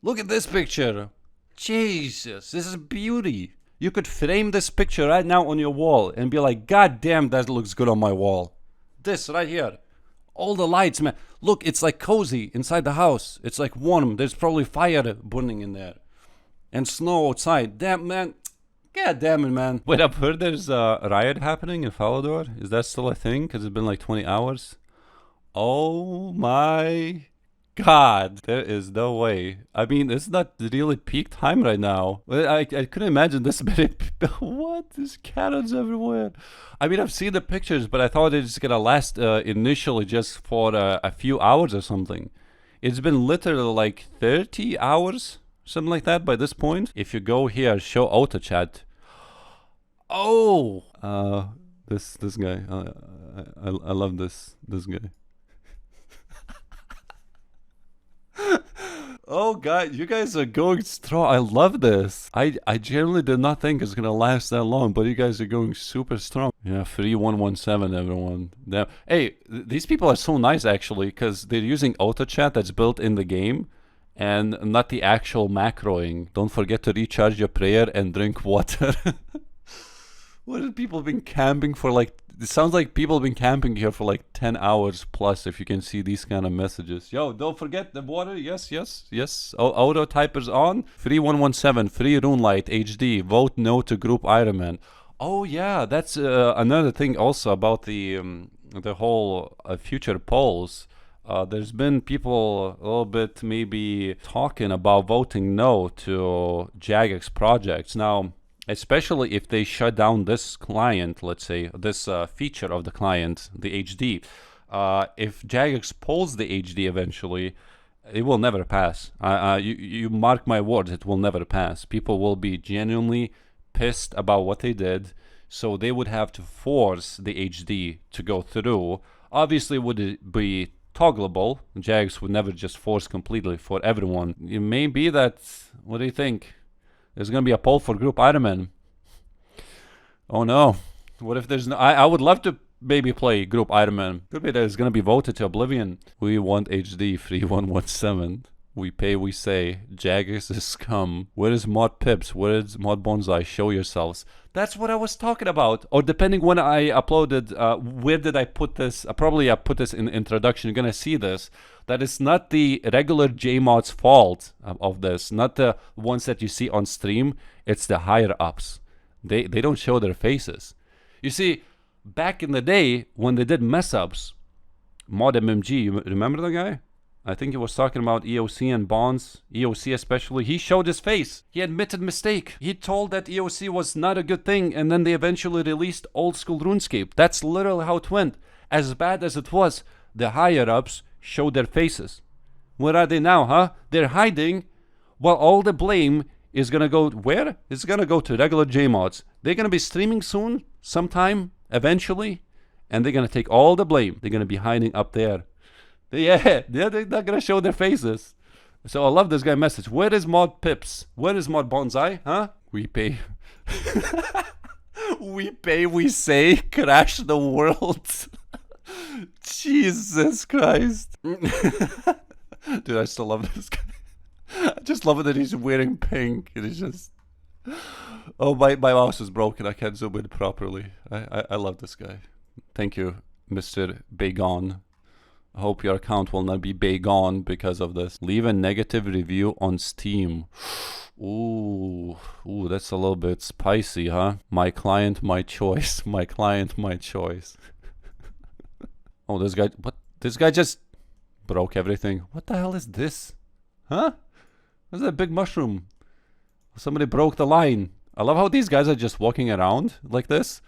Look at this picture. Jesus, this is beauty. You could frame this picture right now on your wall and be like, God damn, that looks good on my wall. This right here. All the lights, man. Look, it's like cozy inside the house. It's like warm. There's probably fire burning in there. And snow outside. Damn, man. God damn it, man. Wait, I've heard there's a riot happening in Falador. Is that still a thing? Because it's been like 20 hours. Oh my God. There is no way. I mean, it's not really peak time right now. I couldn't imagine this many people. What? There's cannons everywhere. I mean, I've seen the pictures, but I thought it's going to last initially just for a few hours or something. It's been literally like 30 hours. Something like that by this point. If you go here, show auto chat. Oh, this guy. I love this guy. Oh God, you guys are going strong. I love this. I generally did not think it's gonna last that long, but you guys are going super strong. Yeah, 3117, everyone. Damn. Hey, these people are so nice actually, because they're using auto chat that's built in the game. And not the actual macroing. Don't forget to recharge your prayer and drink water. What have people been camping for like? It sounds like people have been camping here for like 10 hours plus if you can see these kind of messages. Yo, don't forget the water. Yes, yes, yes. Auto typers on. 3117, free Runelite HD. Vote no to group Ironman. Oh yeah, that's another thing also about the whole future polls. There's been people a little bit maybe talking about voting no to Jagex projects. Now, especially if they shut down this client, let's say, this feature of the client, the HD. If Jagex pulls the HD eventually, it will never pass. You mark my words, it will never pass. People will be genuinely pissed about what they did, so they would have to force the HD to go through. Obviously, would it be toggleable? Jagex would never just force completely for everyone. It may be that, what do you think? There's gonna be a poll for group Ironman. Oh no. What if there's no, I would love to maybe play group Ironman. Could be that it's gonna be voted to oblivion. We want HD 3117. We pay, we say. Jagex is scum. Where is Mod Pips? Where is Mod Bonsai? Show yourselves. That's what I was talking about. Or depending when I uploaded, where did I put this? Probably I put this in the introduction. You're gonna see this. That is not the regular JMod's fault of this. Not the ones that you see on stream. It's the higher ups. They don't show their faces. You see, back in the day when they did mess ups, Mod MMG, you remember the guy? I think he was talking about EOC and bonds, EOC especially. He showed his face. He admitted mistake. He told that EOC was not a good thing, and then they eventually released old school RuneScape. That's literally how it went. As bad as it was, the higher ups showed their faces. Where are they now, huh? They're hiding. Well, all the blame is gonna go where? It's gonna go to regular JMods. They're gonna be streaming soon, sometime, eventually, and they're gonna take all the blame. They're gonna be hiding up there. Yeah, they're not gonna show their faces. So I love this guy message. Where is Mod Pips? Where is Mod Bonsai? Huh? We pay. We pay, we say, crash the world. Jesus Christ. Dude, I still love this guy. I just love it that he's wearing pink. It is just... Oh, my mouse is broken. I can't zoom in properly. I love this guy. Thank you, Mr. Bagon. I hope your account will not be gone because of this. Leave a negative review on Steam. Ooh, that's a little bit spicy, huh? My client, my choice. My client, my choice. Oh, this guy, what? This guy just broke everything. What the hell is this? Huh? What's that big mushroom? Somebody broke the line. I love how these guys are just walking around like this.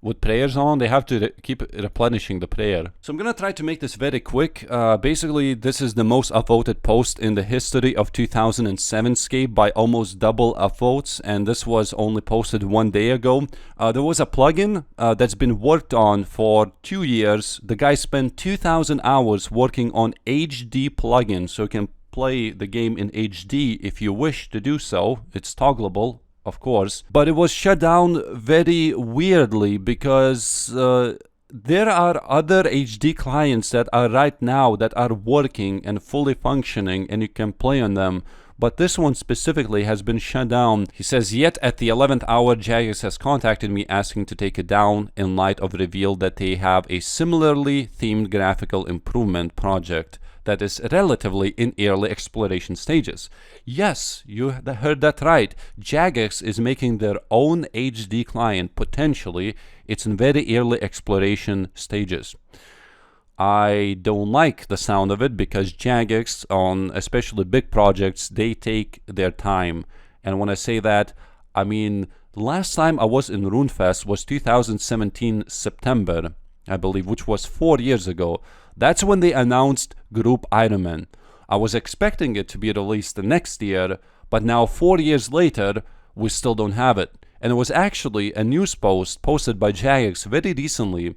With prayers on, they have to keep replenishing the prayer. So I'm gonna try to make this very quick. Basically, this is the most upvoted post in the history of 2007 Scape by almost double upvotes, and this was only posted 1 day ago. There was a plugin that's been worked on for 2 years. The guy spent 2,000 hours working on HD plugin, so you can play the game in HD if you wish to do so. It's toggleable, of course, but it was shut down very weirdly because there are other HD clients that are right now that are working and fully functioning and you can play on them, but this one specifically has been shut down. He says, yet at the 11th hour, Jagex has contacted me asking to take it down in light of reveal that they have a similarly themed graphical improvement project that is relatively in early exploration stages. Yes, you heard that right. Jagex is making their own HD client, potentially. It's in very early exploration stages. I don't like the sound of it because Jagex, on especially big projects, they take their time. And when I say that, I mean, last time I was in RuneFest was 2017 September, I believe, which was 4 years ago. That's when they announced Group Ironman. I was expecting it to be released the next year, but now 4 years later, we still don't have it. And it was actually a news post posted by Jagex very recently,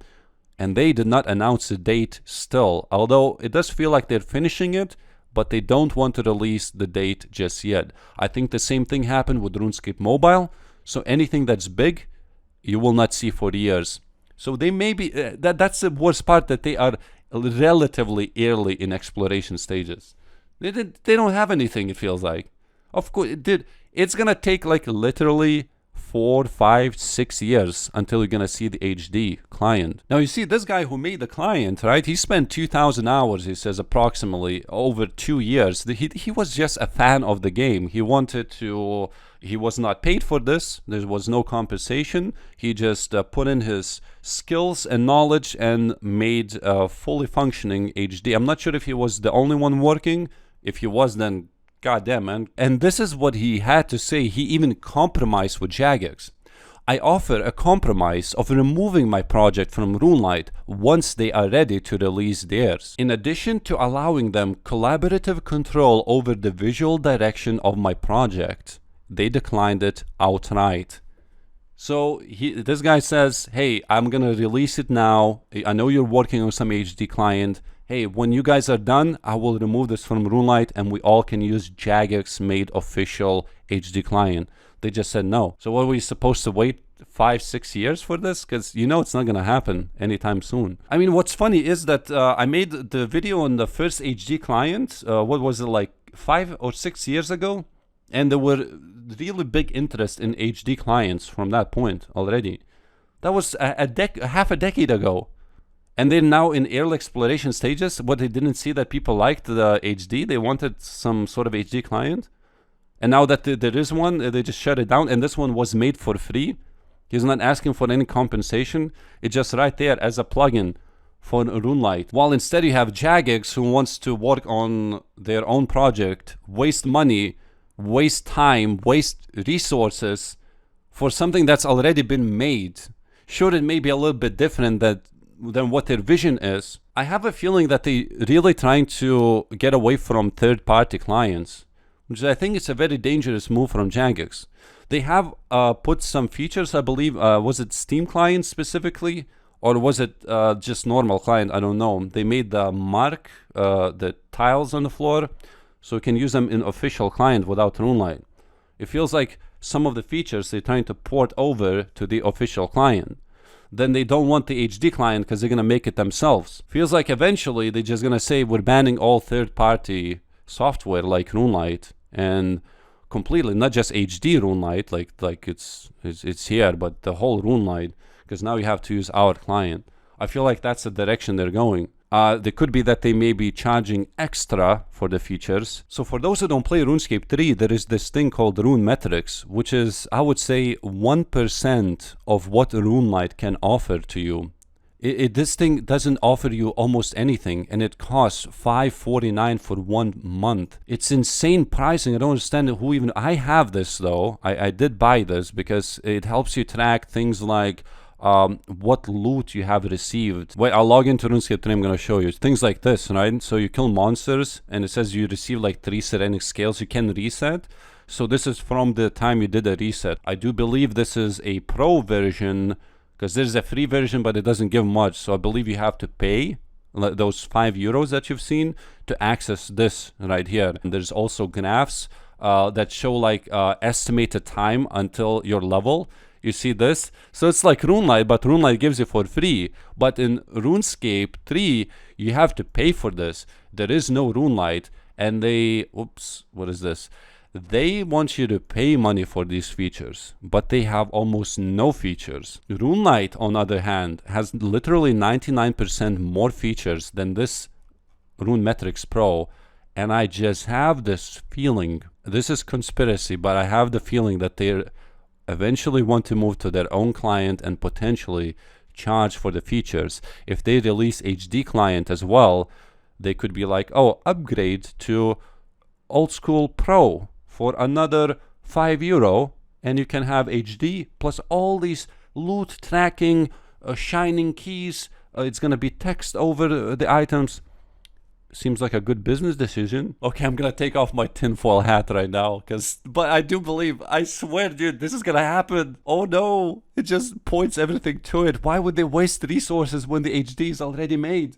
and they did not announce the date still, although it does feel like they're finishing it, but they don't want to release the date just yet. I think the same thing happened with RuneScape Mobile, so anything that's big, you will not see for years. So they may be, that's the worst part, that they are relatively early in exploration stages. They don't have anything, it feels like. Of course, it's gonna take like literally 4, 5, 6 years until you're gonna see the HD client. Now you see this guy who made the client, right? He spent 2,000 hours, he says, approximately over 2 years. He was just a fan of the game. He wanted to, he was not paid for this. There was no compensation. He just put in his skills and knowledge and made a fully functioning HD. I'm not sure if he was the only one working. If he was, then goddamn, man. And this is what he had to say. He even compromised with Jagex. I offer a compromise of removing my project from Runelite once they are ready to release theirs, in addition to allowing them collaborative control over the visual direction of my project. They declined it outright. So this guy says, hey, I'm gonna release it now. I know you're working on some HD client. Hey, when you guys are done, I will remove this from Runelite and we all can use Jagex made official HD client. They just said no. So what, are we supposed to wait 5, 6 years for this? Because you know it's not gonna happen anytime soon. I mean, what's funny is that I made the video on the first HD client, what was it, like 5 or 6 years ago? And there were really big interest in HD clients from that point already. That was half a decade ago. And they're now in early exploration stages. What, they didn't see that people liked the HD? They wanted some sort of HD client. And now that there is one, they just shut it down. And this one was made for free. He's not asking for any compensation. It's just right there as a plugin for Runelite. While instead you have Jagex, who wants to work on their own project, waste money, waste time, waste resources for something that's already been made. Sure, it may be a little bit different than what their vision is. I have a feeling that they really trying to get away from third-party clients, which I think is a very dangerous move from Jagex. They have put some features, I believe, was it Steam client specifically, or was it just normal client? I don't know. They made the mark, the tiles on the floor, so you can use them in official client without Runelite. It feels like some of the features they're trying to port over to the official client. Then they don't want the HD client because they're going to make it themselves. Feels like eventually they're just going to say we're banning all third-party software like Runelite, and completely, not just HD Runelite, like it's here, but the whole Runelite, because now you have to use our client. I feel like that's the direction they're going. There could be that they may be charging extra for the features. So for those who don't play RuneScape 3, there is this thing called Rune Metrics, which is, I would say, 1% of what Runelite can offer to you. This thing doesn't offer you almost anything, and it costs $5.49 for 1 month. It's insane pricing. I don't understand who even... I have this though. I did buy this because it helps you track things like what loot you have received. Wait, I'll log into RuneScape 3, I'm gonna show you. Things like this, right? So you kill monsters, and it says you receive like 3 Serenic scales. You can reset. So this is from the time you did a reset. I do believe this is a pro version, because there's a free version, but it doesn't give much. So I believe you have to pay those €5 that you've seen to access this right here. And there's also graphs that show like estimated time until your level. You see this? So it's like Runelite, but Runelite gives you for free. But in RuneScape 3, you have to pay for this. There is no Runelite, and they... Oops, what is this? They want you to pay money for these features, but they have almost no features. Runelite, on the other hand, has literally 99% more features than this RuneMetrics Pro, and I just have this feeling, this is conspiracy, but I have the feeling that they eventually want to move to their own client and potentially charge for the features. If they release HD client as well, they could be like, oh, upgrade to old school Pro for another €5, and you can have HD plus all these loot tracking, shining keys. It's gonna be text over the items. Seems like a good business decision. Okay, I'm gonna take off my tinfoil hat right now, but I do believe, I swear, dude, this is gonna happen. Oh no, it just points everything to it. Why would they waste resources when the HD is already made?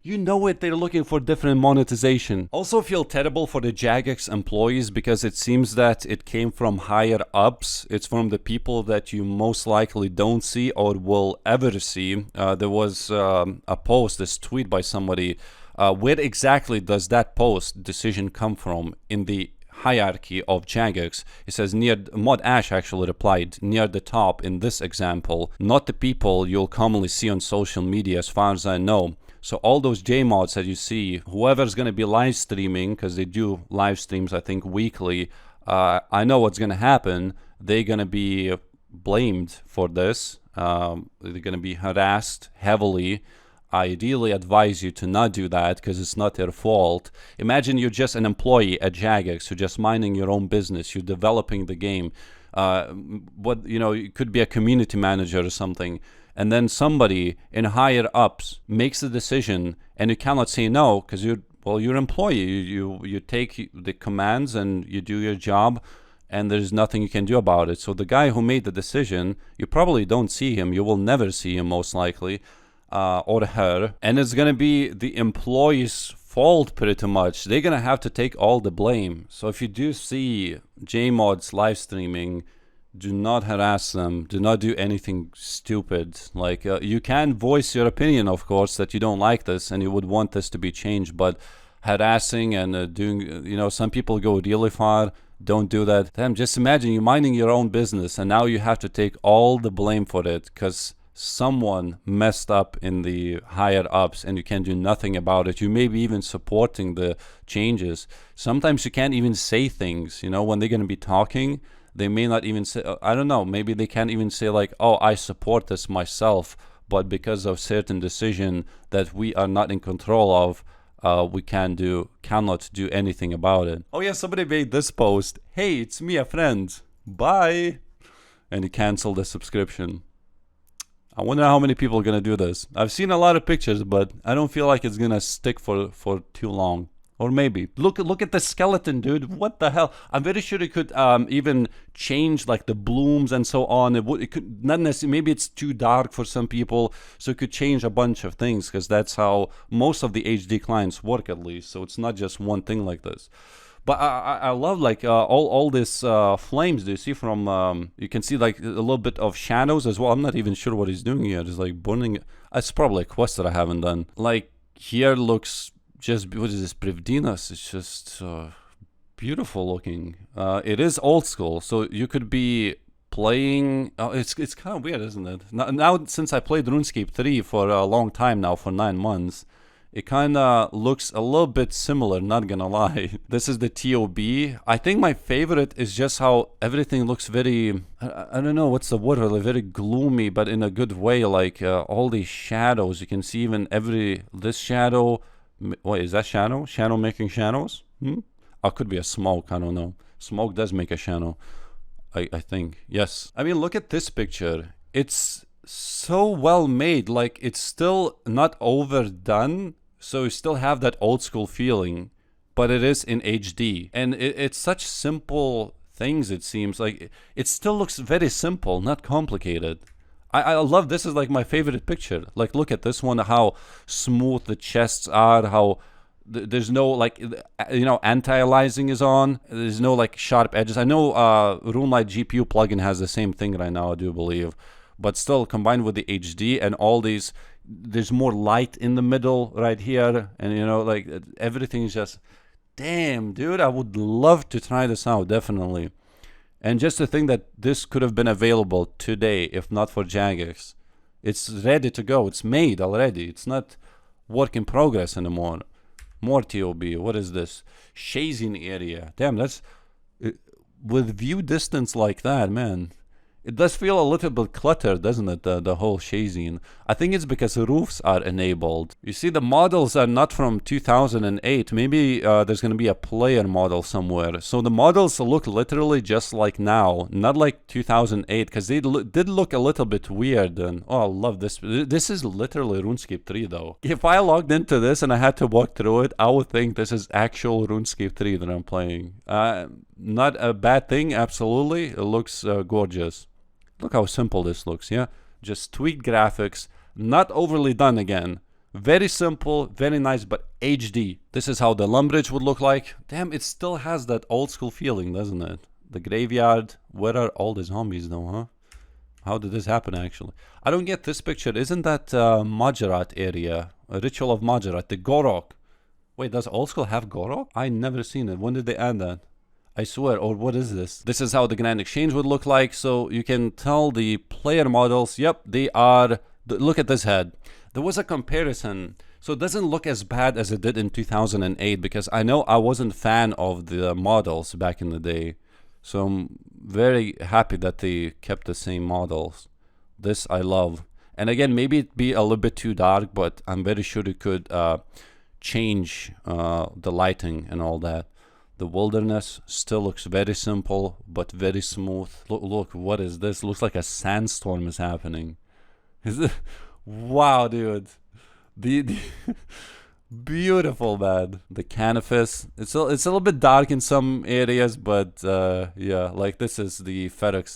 You know it, they're looking for different monetization. Also feel terrible for the Jagex employees because it seems that it came from higher ups. It's from the people that you most likely don't see or will ever see. There was a post, this tweet by somebody. Where exactly does that post decision come from in the hierarchy of Jagex? It says Mod Ash actually replied, near the top in this example, not the people you'll commonly see on social media as far as I know. So all those JMods that you see, whoever's going to be live streaming, because they do live streams, I think, weekly, I know what's going to happen. They're going to be blamed for this. They're going to be harassed heavily. I ideally advise you to not do that because it's not their fault. Imagine you're just an employee at Jagex, you're just minding your own business, you're developing the game. You could be a community manager or something, and then somebody in higher ups makes a decision, and you cannot say no because you're an employee. You take the commands and you do your job, and there's nothing you can do about it. So the guy who made the decision, you probably don't see him. You will never see him most likely. Or her, and it's gonna be the employee's fault pretty much. They're gonna have to take all the blame. So if you do see JMods live streaming, do not harass them, do not do anything stupid. Like you can voice your opinion, of course, that you don't like this and you would want this to be changed, but harassing and doing, some people go really far. Don't do that. Damn, just imagine you minding your own business and now you have to take all the blame for it because someone messed up in the higher ups and you can do nothing about it. You may be even supporting the changes. Sometimes you can't even say things, when they're going to be talking, they may not even say, I don't know, maybe they can't even say like, oh, I support this myself, but because of certain decision that we are not in control of, we cannot do anything about it. Oh yeah, somebody made this post. Hey, it's me, a friend. Bye. And he canceled the subscription. I wonder how many people are going to do this. I've seen a lot of pictures, but I don't feel like it's going to stick for too long. Or maybe. Look at the skeleton, dude. What the hell? I'm very sure it could even change like the blooms and so on. It could not necessarily, maybe it's too dark for some people, so it could change a bunch of things because that's how most of the HD clients work at least. So it's not just one thing like this. But I love like all this flames. Do you see from you can see like a little bit of shadows as well. I'm not even sure what he's doing here. It's like burning. It's probably a quest that I haven't done. Like here looks just, what is this, Privdinas? It's just beautiful looking. It is old school, so you could be playing. Oh, it's kind of weird, isn't it? Now since I played RuneScape 3 for a long time now, for 9 months. It kind of looks a little bit similar, not gonna lie. This is the TOB. I think my favorite is just how everything looks very, I don't know what's the word, really, very gloomy, but in a good way. Like all these shadows, you can see even this shadow. What is that shadow? Shadow making shadows? Or could be a smoke, I don't know. Smoke does make a shadow, I think. Yes. I mean, look at this picture. It's so well made. Like it's still not overdone. So you still have that old school feeling, but it is in HD. And it's such simple things, it seems. Like it still looks very simple, not complicated. I love this. Is like my favorite picture. Like look at this one, how smooth the chests are, how there's no like, anti-aliasing is on. There's no like sharp edges. I know Runelite GPU plugin has the same thing right now, I do believe. But still combined with the HD and all these, there's more light in the middle right here, and like everything is just Damn, dude, I would love to try this out, definitely. And just to think that this could have been available today if not for Jagex. It's ready to go. It's made already. It's not work in progress anymore. More TOB. What is this? Shazing area. Damn, that's... with view distance like that, man. It does feel a little bit cluttered, doesn't it, the whole shazing? I think it's because roofs are enabled. You see, the models are not from 2008. Maybe there's going to be a player model somewhere. So the models look literally just like now, not like 2008, because they did look a little bit weird. And oh, I love this. This is literally RuneScape 3, though. If I logged into this and I had to walk through it, I would think this is actual RuneScape 3 that I'm playing. Not a bad thing, absolutely. It looks gorgeous. Look how simple this looks, yeah? Just tweaked graphics, not overly done again. Very simple, very nice, but HD. This is how the Lumbridge would look like. Damn, it still has that old school feeling, doesn't it? The graveyard. Where are all the zombies though, huh? How did this happen, actually? I don't get this picture. Isn't that Majorat area? A Ritual of Majorat, the Gorok. Wait, does old school have Gorok? I never seen it. When did they add that? I swear, or what is this? This is how the Grand Exchange would look like. So you can tell the player models, yep, they are, look at this head. There was a comparison. So it doesn't look as bad as it did in 2008 because I know I wasn't a fan of the models back in the day. So I'm very happy that they kept the same models. This I love. And again, maybe it'd be a little bit too dark, but I'm very sure it could change the lighting and all that. The wilderness still looks very simple, but very smooth. Look, what is this? Looks like a sandstorm is happening. Is it? Wow, dude. The beautiful, man. The canvas. It's a little bit dark in some areas, but yeah, like this is the FedEx.